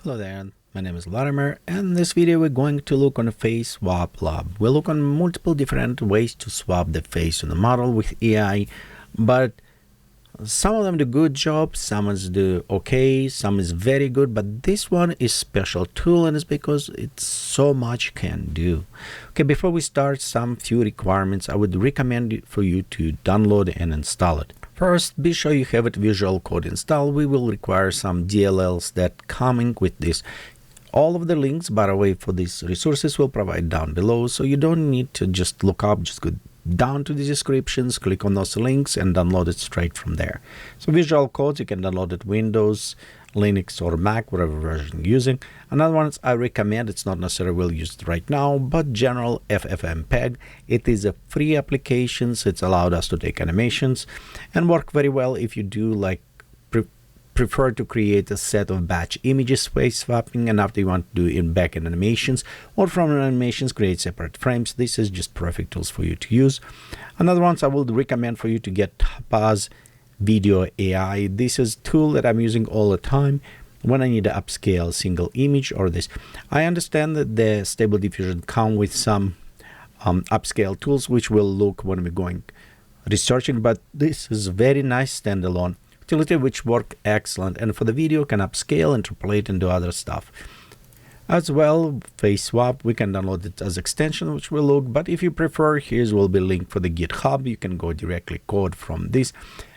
Hello there, my name is Vladimir, and in this video we're going to look on FaceSwapLab. We'll look on multiple different ways to swap the face on the model with AI, but some of them do good job, some is do okay, some is very good, but this one is special tool and it's because it's so much can do. Okay, before we start, some few requirements I would recommend for you to download and install it. First, be sure you have it Visual Code installed. We will require some DLLs that coming with this. All of the links, by the way, for these resources will provide down below, so you don't need to just look up, just go down to the descriptions, click on those links and download it straight from there. So Visual Codes, you can download it Windows, Linux or Mac, whatever version you're using. Another one I recommend, it's not necessarily well used right now, but General FFmpeg. It is a free application, so it's allowed us to take animations and work very well if you do like prefer to create a set of batch images face swapping, and after you want to do in backend animations or from animations create separate frames. This is just perfect tools for you to use. Another ones I would recommend for you to get Pause Video AI. This is a tool that I'm using all the time when I need to upscale single image or this. I understand that the Stable Diffusion come with some upscale tools which we'll look when we're going researching, but this is very nice standalone utility which work excellent, and for the video can upscale, interpolate and do other stuff. As well, Face Swap, we can download it as extension which will look, but if you prefer, here's will be link for the GitHub. You can go directly code from this.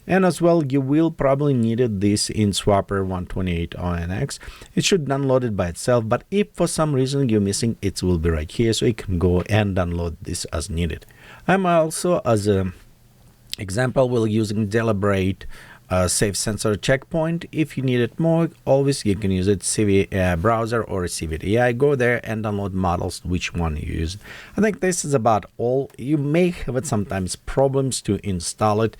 And as well, you will probably need this in Swapper 128 ONX. It should download it by itself, but if for some reason you're missing, it will be right here, so you can go and download this as needed. I'm also, as an example, will using Deliberate Safe Sensor Checkpoint. If you need it more, always you can use it CV browser or CV AI. Go there and download models, which one you use. I think this is about all. You may have it sometimes problems to install it,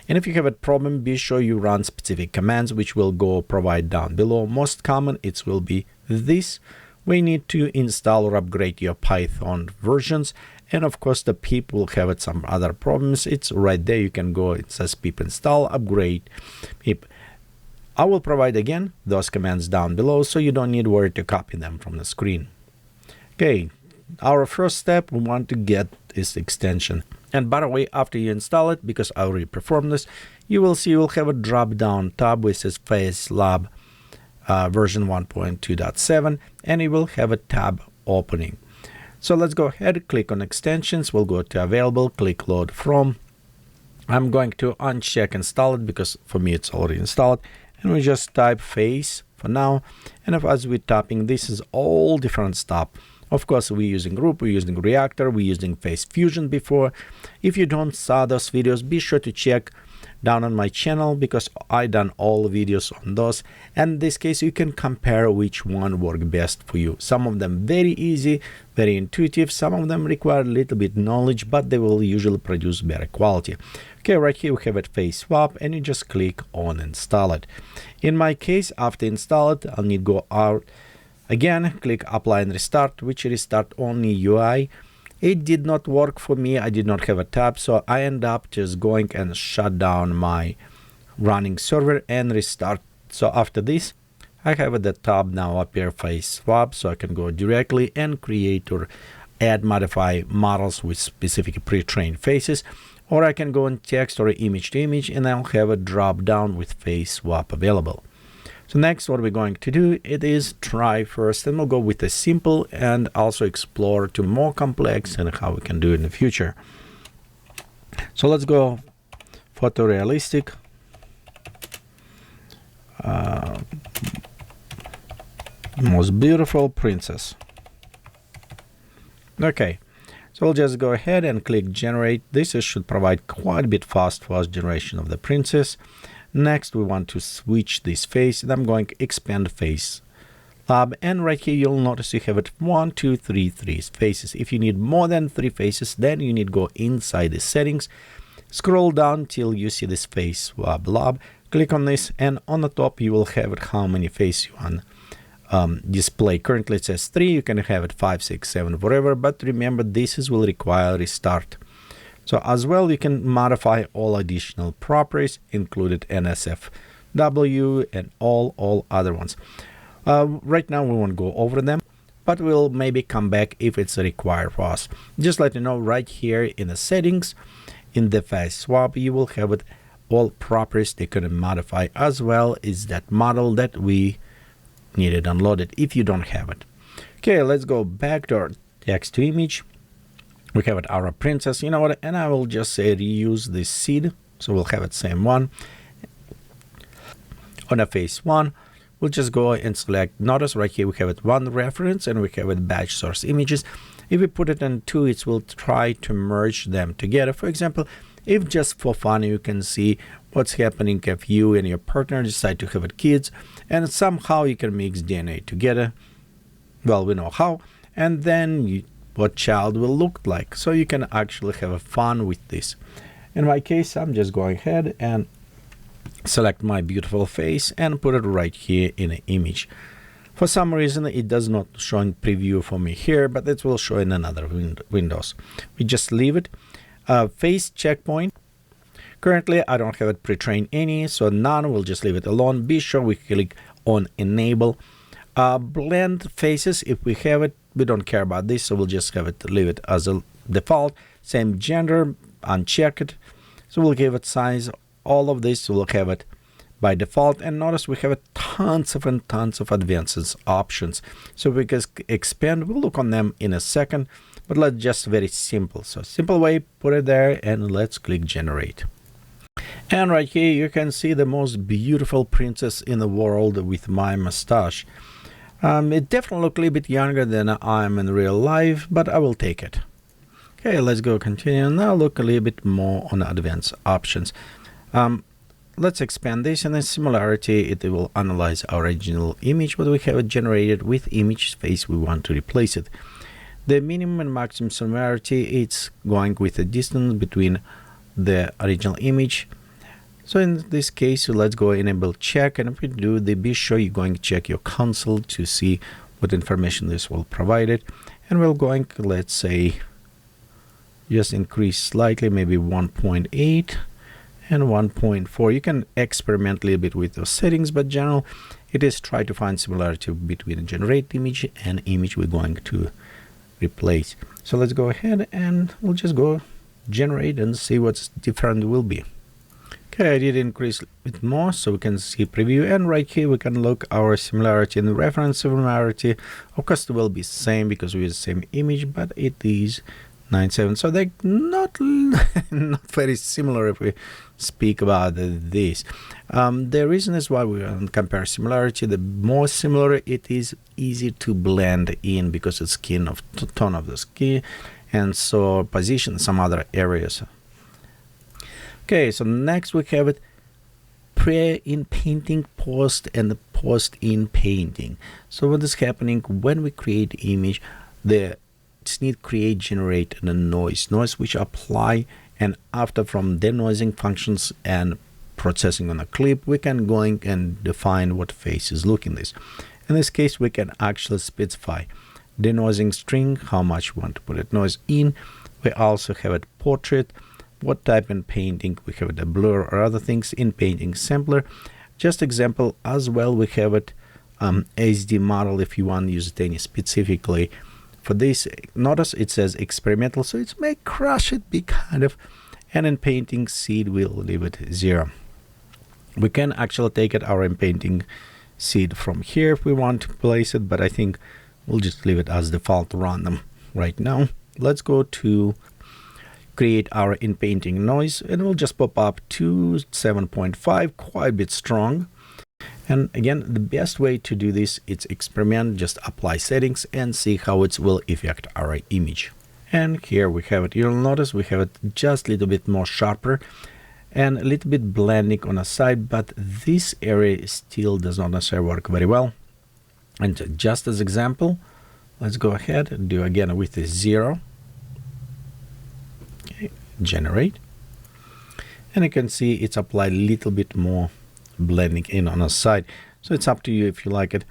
and if you have a problem, be sure you run specific commands which will go provide down below. Most common it will be this. We need to install or upgrade your Python versions, and of course the pip will have it some other problems. It's right there, you can go, it says pip install upgrade pip. I will provide again those commands down below, so you don't need to worry to copy them from the screen. Okay, our first step, we want to get this extension. And by the way, after you install it, because I already performed this, you will see you'll have a drop down tab which says FaceLab version 1.2.7, and it will have a tab opening. So let's go ahead, click on extensions, we'll go to available, click load from. I'm going to uncheck install it because for me it's already installed, and we just type Face for now. And as we're tapping, this is all different stuff. Of course, we're using group, we're using reactor, we're using Face Fusion before. If you don't saw those videos, be sure to check down on my channel because I done all videos on those, and in this case you can compare which one work best for you. Some of them very easy, very intuitive, some of them require a little bit knowledge, but they will usually produce better quality. Okay, right here we have it Face Swap, and you just click on install it. In my case, after install it, I'll need to go out again, click apply and restart, which restart only UI. It did not work for me, I did not have a tab, so I end up just going and shut down my running server and restart. So after this, I have the tab now appear Face Swap, so I can go directly and create or add, modify models with specific pre-trained faces, or I can go in text or image to image, and I'll have a drop down with Face Swap available. So next, what we're going to do, it is try first, and we'll go with the simple and also explore to more complex and how we can do it in the future. So let's go photorealistic. Most beautiful princess. Okay, so we'll just go ahead and click generate. This should provide quite a bit fast generation of the princess. Next, we want to switch this face, and I'm going to expand Face Lab, and right here you'll notice you have it 1, 2, 3 faces. If you need more than 3 faces, then you need to go inside the settings, scroll down till you see this FaceSwapLab, click on this, and on the top you will have it how many faces you want display. Currently it says 3, you can have it 5, 6, 7, whatever, but remember this will require restart. So as well, you can modify all additional properties, included NSFW and all other ones. Right now we won't go over them, but we'll maybe come back if it's required for us. Just let you know, right here in the settings, in the phase swap, you will have it all properties they can modify, as well as that model that we needed downloaded if you don't have it. Okay, let's go back to our text to image. We have it our princess, you know what, and I will just say reuse this seed, so we'll have it same one. On a phase 1, we'll just go and select, notice right here we have it one reference and we have it batch source images. If we put it in 2, it will try to merge them together. For example, if just for fun you can see what's happening if you and your partner decide to have it kids, and somehow you can mix DNA together. Well, we know how, and then what child will look like. So you can actually have fun with this. In my case, I'm just going ahead and select my beautiful face and put it right here in an image. For some reason, it does not show in preview for me here, but it will show in another windows. We just leave it. Face checkpoint. Currently, I don't have it pre-trained any, so none. We'll just leave it alone. Be sure we click on enable. Blend faces, if we have it, we don't care about this, so we'll just have it, leave it as a default. Same gender, uncheck it. So we'll give it size. All of this will have it by default, and notice we have tons of advanced options. So we can expand. We'll look on them in a second, but let's just very simple. So simple way, put it there, and let's click generate. And right here you can see the most beautiful princess in the world with my mustache. It definitely looks a little bit younger than I am in real life, but I will take it. Okay, let's go continue. Now look a little bit more on advanced options. Let's expand this, and then similarity, it will analyze our original image, but we have it generated with image face we want to replace it. The minimum and maximum similarity, it's going with the distance between the original image. So in this case, let's go enable check, and if we do the, be sure you're going to check your console to see what information this will provide it. And we're going, let's say, just increase slightly, maybe 1.8 and 1.4. You can experiment a little bit with those settings, but general, it is try to find similarity between a generate image and image we're going to replace. So let's go ahead and we'll just go generate and see what's different will be. Okay, I did increase a bit more so we can see preview, and right here we can look our similarity and reference similarity. Of course it will be same because we use the same image, but it is 97, so they're not very similar if we speak about this. The reason is why we compare similarity. The more similar it is, easy to blend in because it's skin of tone of the skin, and so position some other areas. Okay, so next we have it pre-Inpainting, post, and post-Inpainting. So what is happening when we create image, the need create, generate, and a noise which apply, and after from denoising functions and processing on a clip, we can go and define what face is looking this. In this case, we can actually specify denoising string, how much we want to put it noise in. We also have it portrait, what type in painting, we have it a blur or other things in painting sampler. Just example as well, we have it SD model if you want to use it any specifically. For this, notice it says experimental, so it may crush it, be kind of, and in painting seed we'll leave it 0. We can actually take it our Inpainting seed from here if we want to place it, but I think we'll just leave it as default random right now. Let's go to create our Inpainting noise, and we'll just pop up to 7.5, quite a bit strong. And again, the best way to do this is experiment, just apply settings and see how it will affect our image. And here we have it. You'll notice we have it just a little bit more sharper and a little bit blending on the side, but this area still does not necessarily work very well. And just as example, let's go ahead and do again with the 0. Okay, generate. And you can see it's applied a little bit more blending in on the side, so it's up to you if you like it.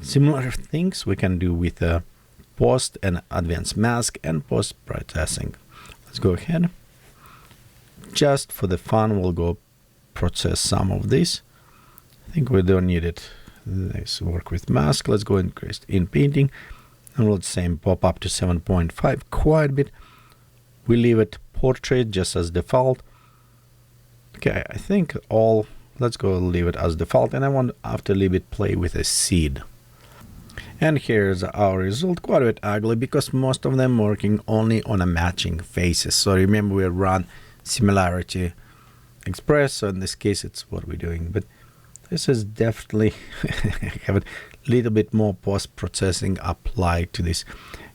Similar things we can do with post and advanced mask and post processing. Let's go ahead, just for the fun we'll go process some of this. I think we don't need it Let's work with mask. Let's go and increase Inpainting, and let's say pop up to 7.5 quite a bit. We leave it portrait just as default. Okay, I think all, let's go leave it as default, and I want after leave it play with a seed. And here's our result, quite a bit ugly because most of them working only on a matching faces. So remember, we run similarity express, so in this case it's what we're doing, but this is definitely have a little bit more post-processing applied to this.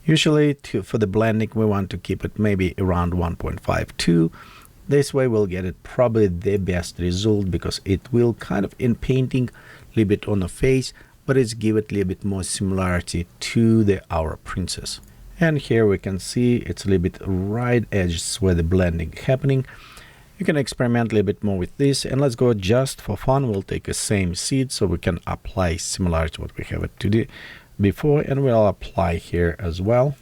Usually for the blending we want to keep it maybe around 1.52. This way we'll get it probably the best result because it will kind of in painting a little bit on the face, but it's give it a little bit more similarity to our princess. And here we can see it's a little bit right edges where the blending happening. You can experiment a little bit more with this, and let's go just for fun. We'll take the same seed so we can apply similar to what we have it today before, and we'll apply here as well.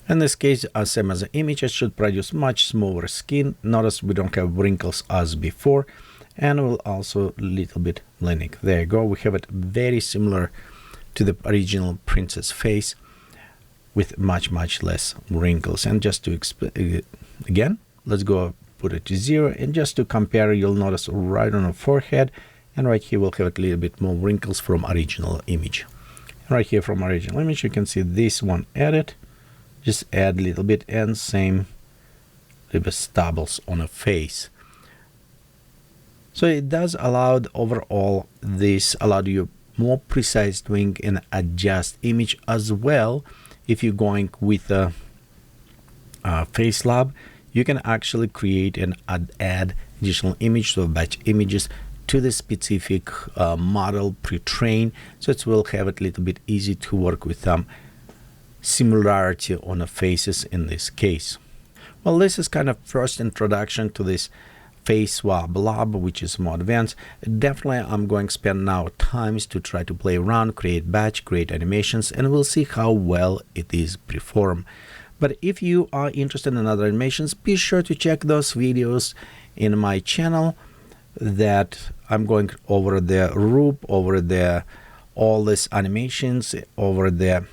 In this case, same as the image, it should produce much smoother skin. Notice we don't have wrinkles as before, and we'll also a little bit blending. There you go. We have it very similar to the original princess face with much less wrinkles. And just to explain again, let's go put it to 0, and just to compare, you'll notice right on the forehead and right here we'll have a little bit more wrinkles from original image. Right here from original image you can see this one added, just add a little bit, and same little bit stubbles on a face. So it does allow overall, this allowed you more precise doing and adjust image as well. If you're going with a FaceLab, you can actually create and add additional image, so batch images to the specific model pre-trained, so it will have it a little bit easy to work with similarity on the faces in this case. Well, this is kind of first introduction to this FacewapLab, which is more advanced. Definitely I'm going to spend now times to try to play around, create batch, create animations, and we'll see how well it is performed. But if you are interested in other animations, be sure to check those videos in my channel that I'm going over the rope, over the all these animations, over the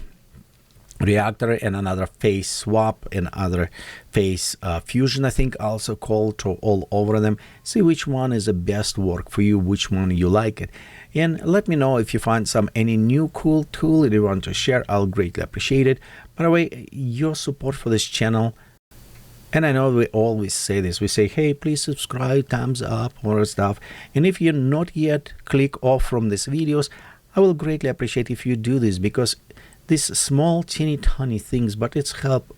reactor and another face swap and other face fusion, I think also called, to all over them. See which one is the best work for you, which one you like it, and let me know if you find any new cool tool that you want to share. I'll greatly appreciate it. By the way, your support for this channel, and I know we always say this, we say, hey, please subscribe, thumbs up, or stuff, and if you're not yet, click off from these videos. I will greatly appreciate if you do this, because these small teeny tiny things, but it's help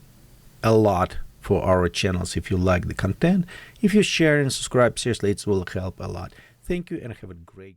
a lot for our channels. If you like the content, if you share and subscribe, seriously, it will help a lot. Thank you and have a great